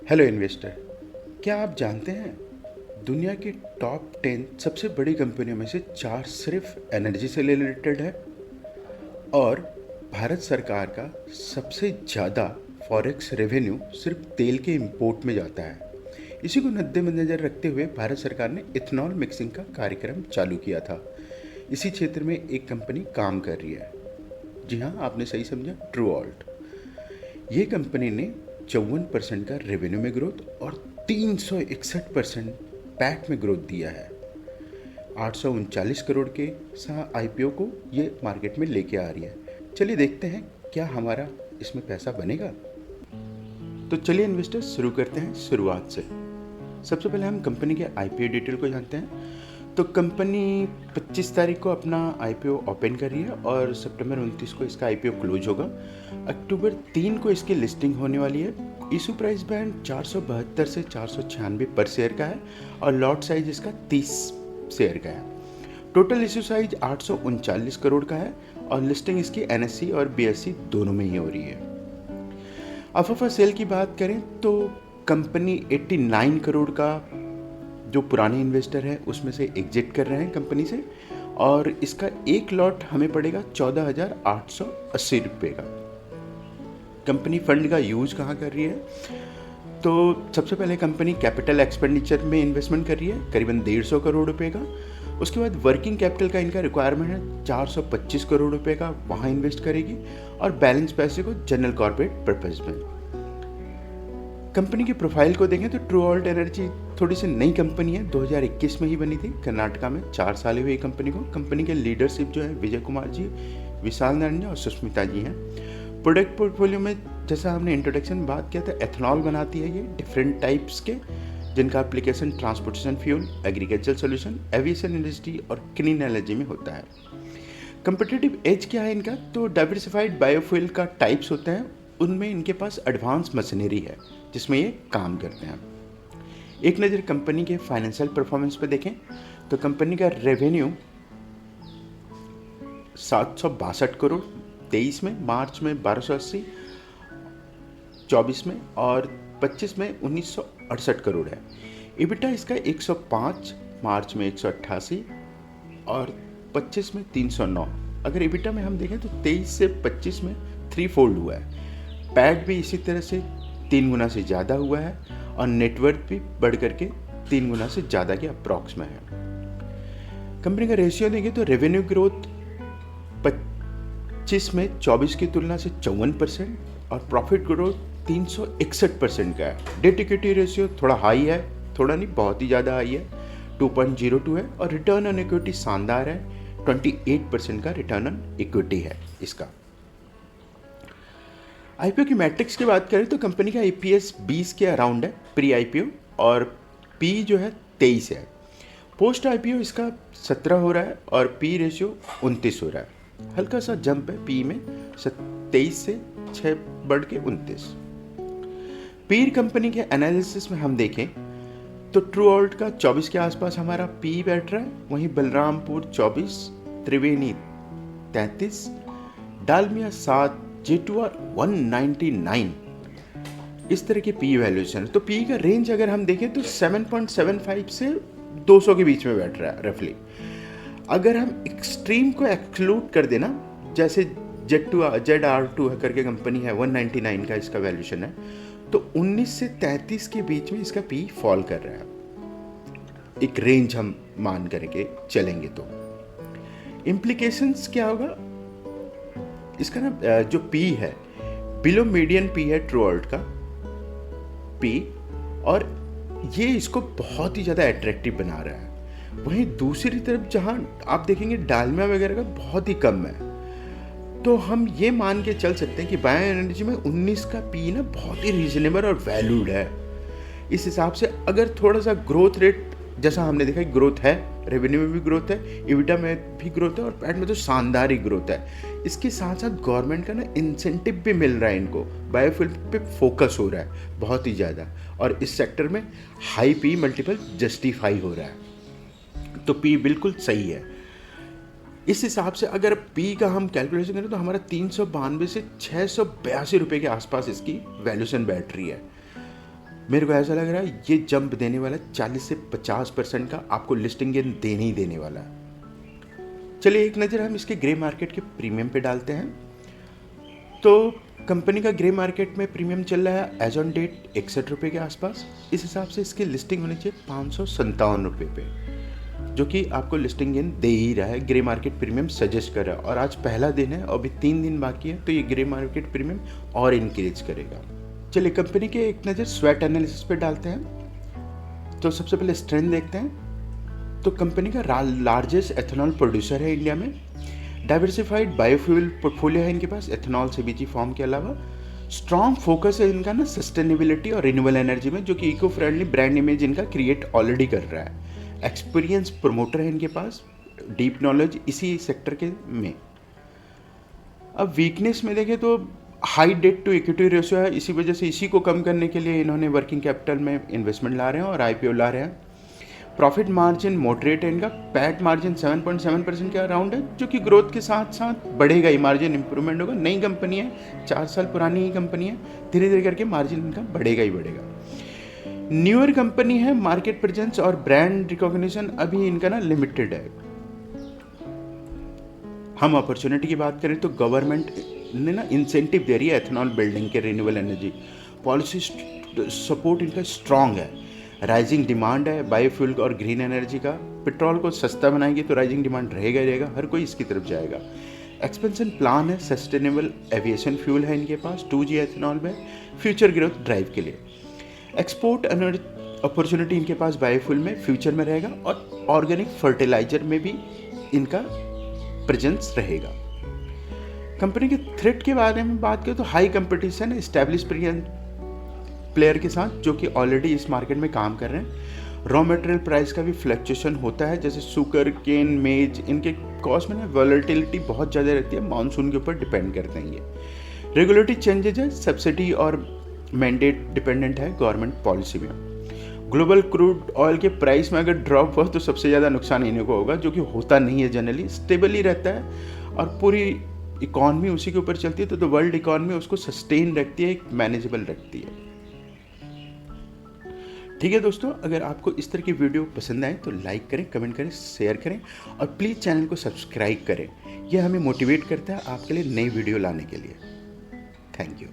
Hello investor, क्या आप जानते हैं दुनिया की टॉप 10 सबसे बड़ी कंपनियों में से 4 सिर्फ एनर्जी से रिलेटेड है और भारत सरकार का सबसे ज़्यादा फॉरेक्स रेवेन्यू सिर्फ तेल के इंपोर्ट में जाता है। इसी को मद्देनज़र रखते हुए भारत सरकार ने इथेनॉल मिक्सिंग का कार्यक्रम चालू किया था। इसी क्षेत्र में एक कंपनी काम कर रही है। जी हाँ, आपने सही समझा, ट्रू ऑल्ट। ये कंपनी ने 54% का रेवेन्यू में ग्रोथ और 361% पैट में ग्रोथ दिया है। 839 करोड़ के आईपीओ को ये मार्केट में लेके आ रही है। चलिए देखते हैं क्या हमारा इसमें पैसा बनेगा। तो चलिए इन्वेस्टर्स शुरू करते हैं शुरुआत से। सबसे पहले हम कंपनी के आईपीओ डिटेल को जानते हैं। तो कंपनी 25 तारीख को अपना आईपीओ ओपन कर रही है और सितंबर 29 को इसका आईपीओ क्लोज होगा। अक्टूबर 3 को इसकी लिस्टिंग होने वाली है। इशू प्राइस बैंड 472 से 496 पर शेयर का है और लॉट साइज इसका 30 शेयर का है। टोटल इशू साइज 839 करोड़ का है और लिस्टिंग इसकी एनएससी और बीएससी दोनों में ही हो रही है। ऑफर सेल की बात करें तो कंपनी 89 करोड़ का जो पुराने इन्वेस्टर हैं उसमें से एग्जिट कर रहे हैं कंपनी से और इसका एक लॉट हमें पड़ेगा 14,880 रुपये का। कंपनी फंड का यूज कहाँ कर रही है? तो सबसे पहले कंपनी कैपिटल एक्सपेंडिचर में इन्वेस्टमेंट कर रही है करीबन 150 करोड़ रुपए का। उसके बाद वर्किंग कैपिटल का इनका रिक्वायरमेंट है 425 करोड़ रुपए का, वहाँ इन्वेस्ट करेगी और बैलेंस पैसे को जनरल कॉर्पोरेट पर्पज में। कंपनी की प्रोफाइल को देखें तो ट्रू ऑल्ट एनर्जी थोड़ी सी नई कंपनी है, 2021 में ही बनी थी। कर्नाटका में 4 साल हुए कंपनी को। कंपनी के लीडरशिप जो है विजय कुमार जी, विशाल नारायण और सुष्मिता जी हैं। प्रोडक्ट पोर्टफोलियो में जैसा हमने इंट्रोडक्शन में बात किया था, एथेनॉल बनाती है ये डिफरेंट टाइप्स के, जिनका application transportation fuel, agriculture solution, aviation industry और क्लीन एनर्जी में होता है। कंपिटिटिव एज क्या है इनका? तो डाइवर्सिफाइड बायोफ्यूल का टाइप्स होते हैं, उनमें इनके पास एडवांस मशीनरी है जिसमें ये काम करते हैं। एक नज़र कंपनी के फाइनेंशियल परफॉर्मेंस पे देखें तो कंपनी का रेवेन्यू 762 करोड़ 23 में, मार्च में 1280, 24 में और 25 में 1968 करोड़ है। इबिटा इसका 105, मार्च में 188 और 25 में 309। अगर इबिटा में हम देखें तो 23 से 25 में 3 फोल्ड हुआ है। पैट भी इसी तरह से 3 गुना से ज़्यादा हुआ है और नेटवर्थ भी बढ़ करके 3 गुना से ज़्यादा के अप्रॉक्स में है। कंपनी का रेशियो देंगे तो रेवेन्यू ग्रोथ 25 में 24 की तुलना से 54% और प्रॉफिट ग्रोथ 361% का है। डेट इक्विटी रेशियो थोड़ा हाई है, थोड़ा नहीं बहुत ही ज़्यादा हाई है, 2.02 है और रिटर्न ऑन इक्विटी शानदार है, 28% का रिटर्न ऑन इक्विटी है इसका। आईपीओ की मैट्रिक्स की बात करें तो कंपनी का ईपीएस 20 के अराउंड है प्री आईपीओ और पी जो है 23 है। पोस्ट आईपीओ इसका 17 हो रहा है और पी रेशियो 29 हो रहा है। हल्का सा जंप है पी में, 23 से 6 बढ़ के 29। पीर कंपनी के एनालिसिस में हम देखें तो ट्रू ऑल्ट का 24 के आसपास हमारा पी बैठ रहा है, वहीं बलरामपुर 24, त्रिवेणी 33, डालमिया 7, J2R 199, इस तरह के पी वैल्यूएशन है। तो पी का रेंज अगर हम देखें तो 7.75 से 200 के बीच में बैठ रहा है रफली। अगर हम एक्सट्रीम को एक्सक्लूड कर देना, जैसे ZR2 करके कंपनी है 199 का इसका वैल्यूएशन है, तो 19 से 33 के बीच में इसका पी फॉल कर रहा है। एक रेंज हम मान करके चलेंगे तो इम्प्लीकेशंस क्या होगा इसका ना, जो पी है बिलो मीडियन पी है ट्रू ऑल्ट का पी, और ये इसको बहुत ही ज़्यादा अट्रैक्टिव बना रहा है। वहीं दूसरी तरफ जहाँ आप देखेंगे डालमिया वगैरह का बहुत ही कम है, तो हम ये मान के चल सकते हैं कि बायो एनर्जी में 19 का पी ना बहुत ही रीजनेबल और वैल्यूड है। इस हिसाब से अगर थोड़ा सा ग्रोथ रेट जैसा हमने देखा ग्रोथ है, रेवेन्यू में भी ग्रोथ है, इबिटा में भी ग्रोथ है और पैट में तो शानदार ही ग्रोथ है। इसके साथ साथ गवर्नमेंट का ना इंसेंटिव भी मिल रहा है इनको, बायोफ्यूल पे फोकस हो रहा है बहुत ही ज़्यादा और इस सेक्टर में हाई पी मल्टीपल जस्टिफाई हो रहा है, तो पी बिल्कुल सही है। इस हिसाब से अगर पी का हम कैलकुलेशन करें तो हमारा 392 से 682 रुपये के आसपास इसकी वैल्यूशन बैठ रही है। मेरे को ऐसा लग रहा है ये जंप देने वाला 40 से 50% का आपको लिस्टिंग गेन देने ही देने वाला है। चलिए एक नज़र हम इसके ग्रे मार्केट के प्रीमियम पे डालते हैं। तो कंपनी का ग्रे मार्केट में प्रीमियम चल रहा है एज ऑन डेट 61 रुपये के आसपास। इस हिसाब से इसकी लिस्टिंग होनी चाहिए 557 रुपये पे, जो कि आपको लिस्टिंग गेन दे ही रहा है। ग्रे मार्केट प्रीमियम सजेस्ट कर रहा है और आज पहला दिन है और अभी 3 दिन बाकी है, तो ये ग्रे मार्केट प्रीमियम और इंक्रीज करेगा। चलिए कंपनी के एक नज़र स्वेट एनालिसिस पे डालते हैं। तो सबसे पहले स्ट्रेंथ देखते हैं। तो कंपनी का लार्जेस्ट एथेनॉल प्रोड्यूसर है इंडिया में। डाइवर्सिफाइड बायोफ्यूल पोर्टफोलियो है इनके पास एथेनॉल सीबीजी फॉर्म के अलावा। स्ट्रॉन्ग फोकस है इनका ना सस्टेनेबिलिटी और रिन्यूएबल एनर्जी में, जो कि इको फ्रेंडली ब्रांड इमेज इनका क्रिएट ऑलरेडी कर रहा है। एक्सपीरियंस प्रमोटर है इनके पास, डीप नॉलेज इसी सेक्टर के में। अब वीकनेस में देखें तो high debt to equity ratio है, इसी वजह से इसी को कम करने के लिए इन्होंने वर्किंग कैपिटल में इन्वेस्टमेंट ला रहे हैं और आईपीओ ला रहे हैं। प्रॉफिट मार्जिन मॉडरेट है इनका, पैट मार्जिन 7.7% के अराउंड है, जो कि ग्रोथ के साथ साथ बढ़ेगा ही, मार्जिन इंप्रूवमेंट होगा। नई कंपनी है, 4 साल पुरानी ही कंपनी है, धीरे धीरे करके मार्जिन इनका बढ़ेगा ही बढ़ेगा। न्यूअर कंपनी है, मार्केट प्रेजेंस और ब्रांड रिकॉग्निशन अभी इनका ना लिमिटेड है। हम अपॉर्चुनिटी की बात करें तो गवर्नमेंट ने ना इंसेंटिव दे रही है एथेनॉल बिल्डिंग के, रिन्यूएबल एनर्जी पॉलिसी सपोर्ट इनका स्ट्रांग है। राइजिंग डिमांड है बायोफ्यूल और ग्रीन एनर्जी का। पेट्रोल को सस्ता बनाएंगे तो राइजिंग डिमांड रहेगा ही रहेगा, हर कोई इसकी तरफ जाएगा। एक्सपेंशन प्लान है, सस्टेनेबल एविएशन फ्यूल है इनके पास, 2G एथेनॉल में फ्यूचर ग्रोथ ड्राइव के लिए। एक्सपोर्ट अपॉर्चुनिटी इनके पास बायोफ्यूल में फ्यूचर में रहेगा और ऑर्गेनिक फर्टिलाइजर में भी इनका प्रेजेंस रहेगा। कंपनी के थ्रेट के बारे में बात करें तो हाई कंपटीशन है एस्टैब्लिश प्लेयर के साथ, जो कि ऑलरेडी इस मार्केट में काम कर रहे हैं। रॉ मटेरियल प्राइस का भी फ्लक्चुएशन होता है, जैसे शुगर केन मेज, इनके कॉस्ट में ना वॉलेटिलिटी बहुत ज़्यादा रहती है, मानसून के ऊपर डिपेंड करते हैं ये। रेगुलेटरी चेंजेज है, सब्सिडी और मैंडेट डिपेंडेंट है गवर्नमेंट पॉलिसी में। ग्लोबल क्रूड ऑयल के प्राइस में अगर ड्रॉप हुआ तो सबसे ज़्यादा नुकसान इन्हीं को होगा, जो कि होता नहीं है, जनरली स्टेबल ही रहता है और पूरी इकॉनमी उसी के ऊपर चलती है, तो वर्ल्ड इकॉनमी उसको सस्टेन रखती है, एक मैनेजेबल रखती है। ठीक है दोस्तों, अगर आपको इस तरह की वीडियो पसंद आए तो लाइक करें, कमेंट करें, शेयर करें और प्लीज़ चैनल को सब्सक्राइब करें। यह हमें मोटिवेट करता है आपके लिए नई वीडियो लाने के लिए। Thank you.